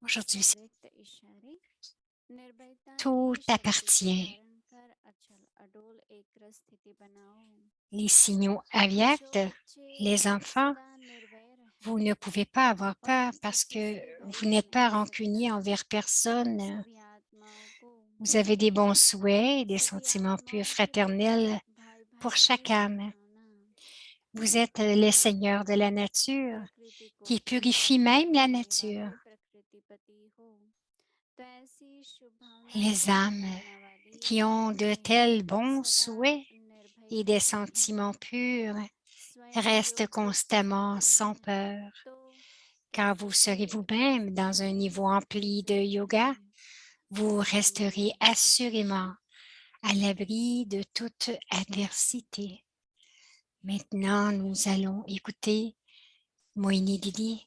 Aujourd'hui, tout appartient. Les signaux aviaques, les enfants, vous ne pouvez pas avoir peur parce que vous n'êtes pas rancunier envers personne. Vous avez des bons souhaits et des sentiments purs fraternels pour chaque âme. Vous êtes les seigneurs de la nature qui purifient même la nature. Les âmes qui ont de tels bons souhaits et des sentiments purs restent constamment sans peur. Quand vous serez vous-même dans un niveau empli de yoga, vous resterez assurément à l'abri de toute adversité. Maintenant, nous allons écouter Moini Didi.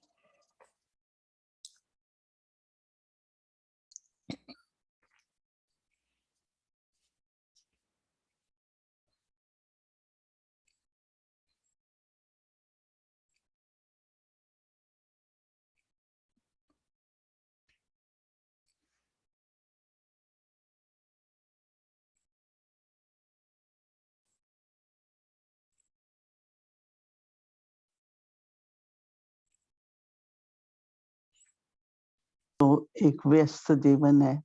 तो एक व्यस्त जीवन है।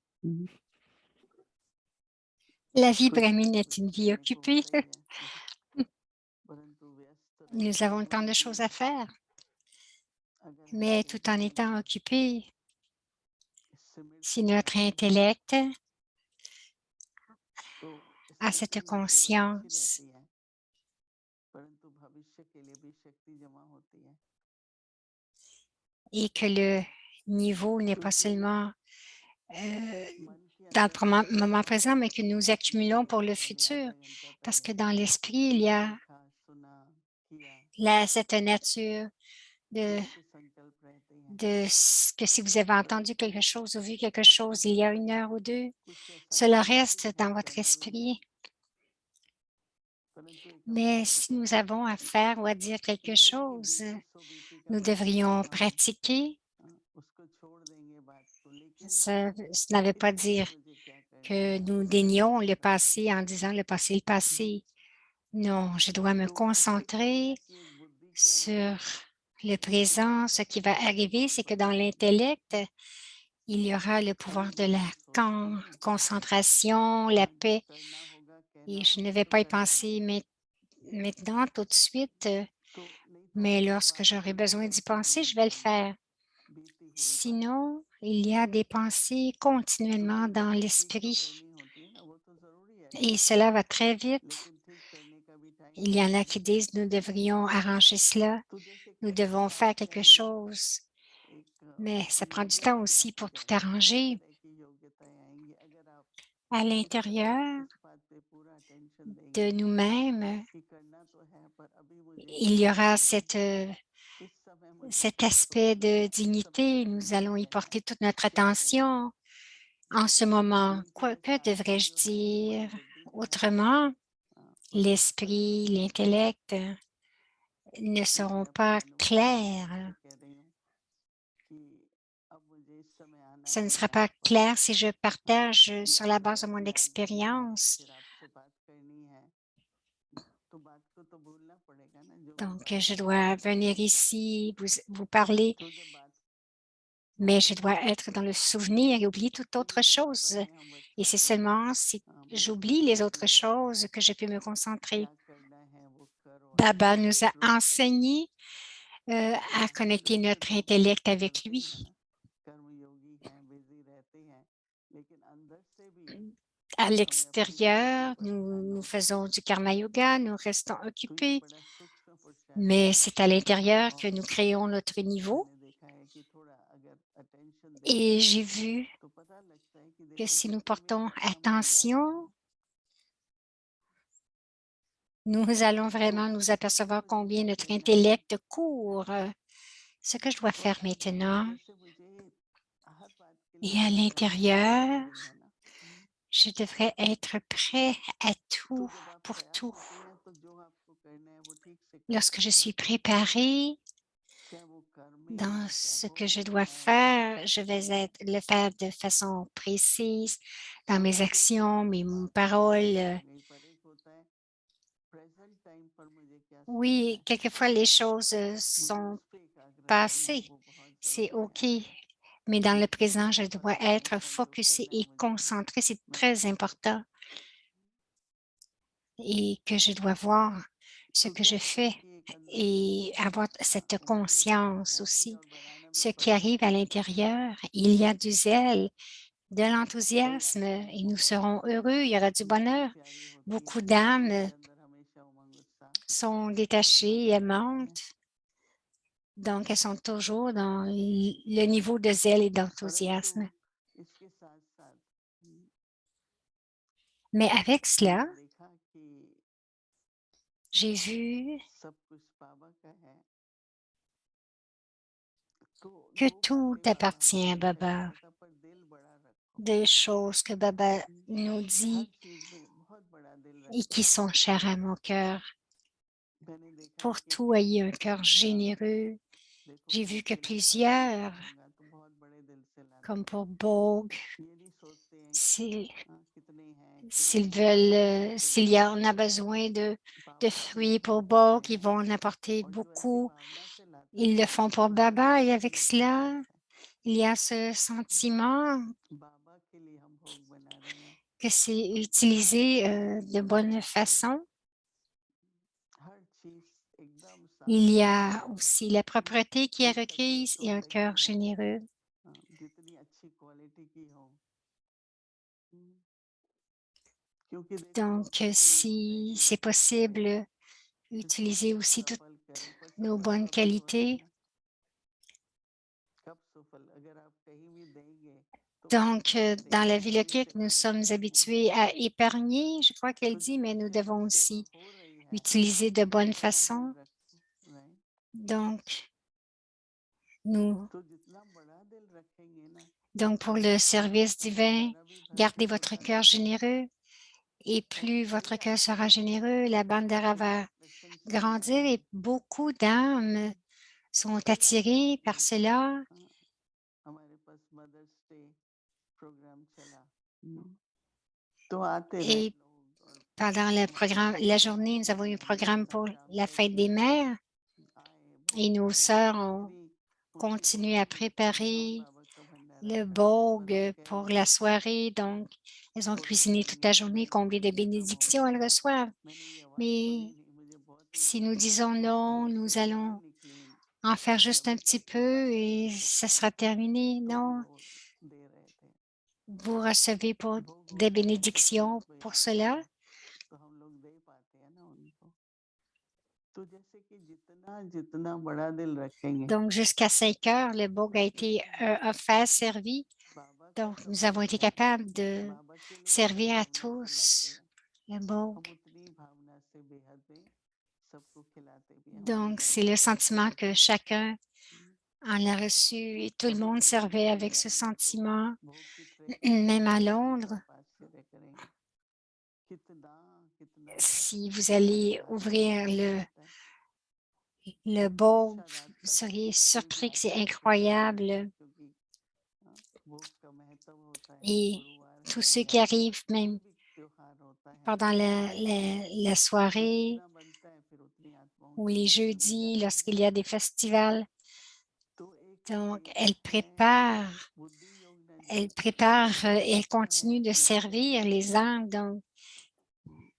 La vie brahmine est une vie occupée. Nous avons tant de choses à faire, mais tout en étant occupés, si notre intellect a cette conscience et que le niveau n'est pas seulement dans le moment présent, mais que nous accumulons pour le futur, parce que dans l'esprit, il y a cette nature de que si vous avez entendu quelque chose ou vu quelque chose il y a 1 heure ou 2, cela reste dans votre esprit. Mais si nous avons à faire ou à dire quelque chose, nous devrions pratiquer. Ça ne veut pas dire que nous dénions le passé en disant le passé est le passé. Non, je dois me concentrer sur le présent. Ce qui va arriver, c'est que dans l'intellect, il y aura le pouvoir de la concentration, la paix. Et je ne vais pas y penser maintenant, tout de suite, mais lorsque j'aurai besoin d'y penser, je vais le faire. Sinon, il y a des pensées continuellement dans l'esprit et cela va très vite. Il y en a qui disent nous devrions arranger cela, nous devons faire quelque chose, mais ça prend du temps aussi pour tout arranger. À l'intérieur de nous-mêmes, il y aura cet aspect de dignité. Nous allons y porter toute notre attention. En ce moment, que devrais-je dire autrement? L'esprit, l'intellect ne seront pas clairs. Ce ne sera pas clair si je partage sur la base de mon expérience. Donc, je dois venir ici, vous parler, mais je dois être dans le souvenir et oublier toute autre chose. Et c'est seulement si j'oublie les autres choses que je peux me concentrer. Baba nous a enseigné à connecter notre intellect avec lui. À l'extérieur, nous faisons du karma yoga, nous restons occupés, mais c'est à l'intérieur que nous créons notre niveau. Et j'ai vu que si nous portons attention, nous allons vraiment nous apercevoir combien notre intellect court. Ce que je dois faire maintenant, et à l'intérieur, je devrais être prêt à tout, pour tout. Lorsque je suis préparée, Dans ce que je dois faire, je vais le faire de façon précise dans mes actions, mes paroles. Oui, quelquefois les choses sont passées. C'est OK. Mais dans le présent, je dois être focusé et concentré. C'est très important et que je dois voir ce que je fais et avoir cette conscience aussi. Ce qui arrive à l'intérieur, il y a du zèle, de l'enthousiasme et nous serons heureux, il y aura du bonheur. Beaucoup d'âmes sont détachées, aimantes, donc elles sont toujours dans le niveau de zèle et d'enthousiasme. Mais avec cela, j'ai vu que tout appartient à Baba, des choses que Baba nous dit et qui sont chères à mon cœur. Pour tout, ayez un cœur généreux. J'ai vu que plusieurs, comme pour Bogue, s'ils veulent, on a besoin de fruits pour Bogue, ils vont en apporter beaucoup. Ils le font pour Baba et avec cela, il y a ce sentiment que c'est utilisé de bonne façon. Il y a aussi la propreté qui est requise et un cœur généreux. Donc, si c'est possible, utiliser aussi toutes nos bonnes qualités. Donc, dans la vie logique, nous sommes habitués à épargner, je crois qu'elle dit, mais nous devons aussi utiliser de bonnes façons. Donc, nous, donc pour le service divin, gardez votre cœur généreux et plus votre cœur sera généreux, la bandera va grandir et beaucoup d'âmes sont attirées par cela. Et pendant le programme, la journée, nous avons eu un programme pour la fête des mères et nos sœurs ont continué à préparer le bogue pour la soirée. Donc, elles ont cuisiné toute la journée. Combien de bénédictions elles reçoivent? Mais si nous disons non, nous allons en faire juste un petit peu et ça sera terminé. Non, vous recevez pour des bénédictions pour cela. Donc, jusqu'à 5 heures, le bogue a été offert, servi. Donc, nous avons été capables de servir à tous le bogue. Donc, c'est le sentiment que chacun en a reçu et tout le monde servait avec ce sentiment, même à Londres. Si vous allez ouvrir le bogue, vous seriez surpris que c'est incroyable. Et tous ceux qui arrivent même pendant la soirée ou les jeudis lorsqu'il y a des festivals. Donc, elle prépare et elle continue de servir les âmes. Donc,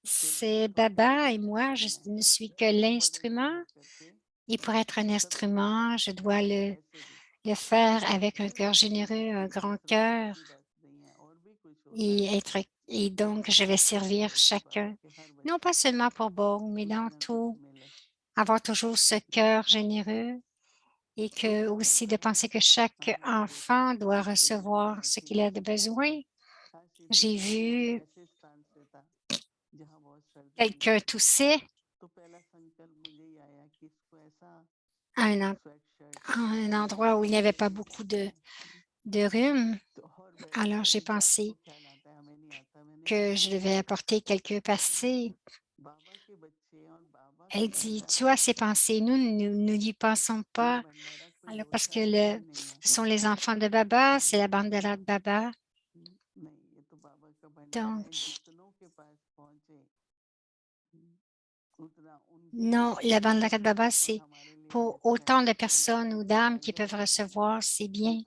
c'est Baba et moi, je ne suis que l'instrument. Et pour être un instrument, je dois le faire avec un cœur généreux, un grand cœur. Et donc, je vais servir chacun, non pas seulement pour Bogue, mais dans tout, avoir toujours ce cœur généreux et que aussi de penser que chaque enfant doit recevoir ce qu'il a de besoin. J'ai vu quelqu'un tousser à un endroit où il n'y avait pas beaucoup de rhume. Alors, j'ai pensé que je devais apporter quelques pastilles. Elle dit, tu as ces pensées, nous n'y pensons pas. Alors, parce que ce sont les enfants de Baba, c'est la bandera de Baba. Donc, non, la bandera de Baba, c'est pour autant de personnes ou d'âmes qui peuvent recevoir, c'est bien.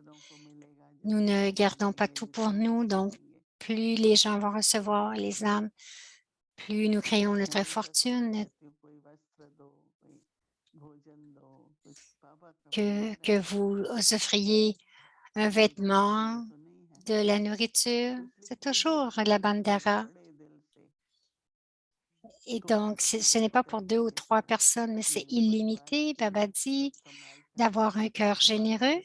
Nous ne gardons pas tout pour nous, donc plus les gens vont recevoir, les âmes, plus nous créons notre fortune, que vous offriez un vêtement, de la nourriture, c'est toujours la bandera. Et donc, ce n'est pas pour 2 ou 3 personnes, mais c'est illimité. Baba dit d'avoir un cœur généreux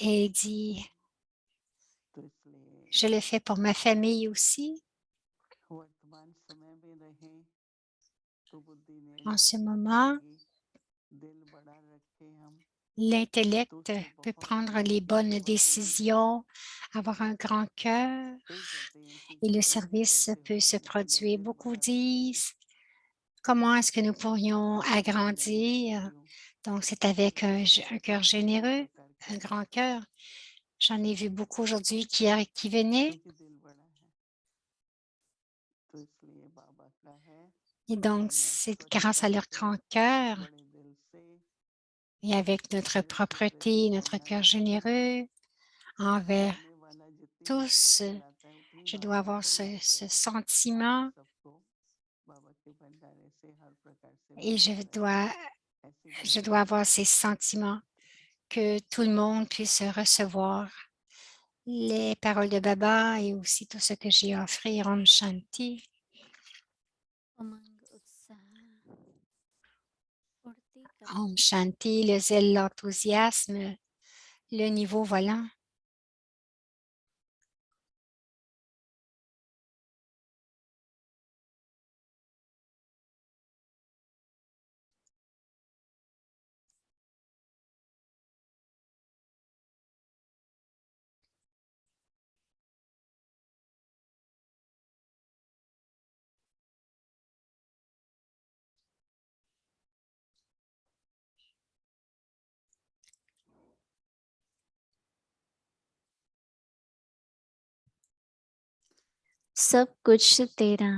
et il dit, je le fais pour ma famille aussi. En ce moment, l'intellect peut prendre les bonnes décisions, avoir un grand cœur et le service peut se produire. Beaucoup disent, comment est-ce que nous pourrions agrandir? Donc, c'est avec un cœur généreux, un grand cœur. J'en ai vu beaucoup aujourd'hui qui venaient. Et donc, c'est grâce à leur grand cœur et avec notre propreté, notre cœur généreux envers tous, je dois avoir ce sentiment et je dois avoir ces sentiments que tout le monde puisse recevoir les paroles de Baba et aussi tout ce que j'ai à offrir. Om Shanti. उमंग उत्साह उड़ती कला Om Shanti, le zèle, l'enthousiasme, le niveau volant. सब कुछ तेरा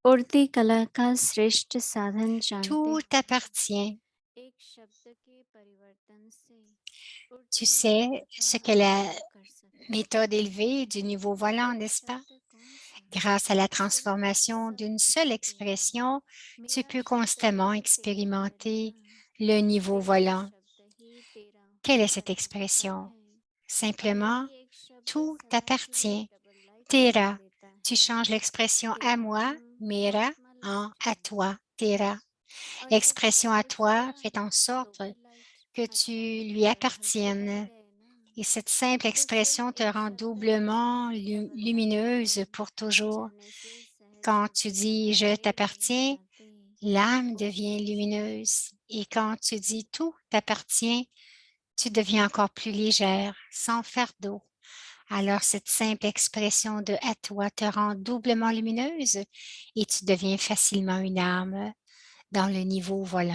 उड़ती कला का श्रेष्ठ साधन जानते Tout हो t'appartient. एक शब्द के परिवर्तन से Tu उड़ती sais कला ce का que la अनुभव कर सकते méthode élevée du niveau volant, एक n'est-ce pas? शब्द कौन सा Grâce à la सिर्फ transformation सब d'une कुछ seule तेरा expression, tu मेरा peux शब्द constamment ही तेरा expérimenter बना le niveau तेरा volant. शब्द ही तेरा Quelle est cette होकर रहता expression? है और Simplement, यही एक शब्द tout सदा के लिए t'appartient. डबल लाइफ बना Tera. देता Tu है changes l'expression à तेरा moi, गुण mera, आत्मा en लाइट à है toi, Tera. और जब L'expression सब à कुछ toi तेरा fait है en तो sorte भी लाइट que tu अच्छा है lui बड़े हल्के लग appartiennes. रहे हैं ना Et cette simple तो सिर्फ expression te एक rend शब्द ही doublement डबल लाइफ lumineuse है pour toujours. जाने से सहज Quand tu होके dis अमर je वे बन t'appartiens, जाते l'âme ओ devient शांति lumineuse. Et quand tu dis tout t'appartient, tu deviens encore plus légère, sans fardeau. Alors cette simple expression de à toi te rend doublement lumineuse et tu deviens facilement une âme dans le niveau volant.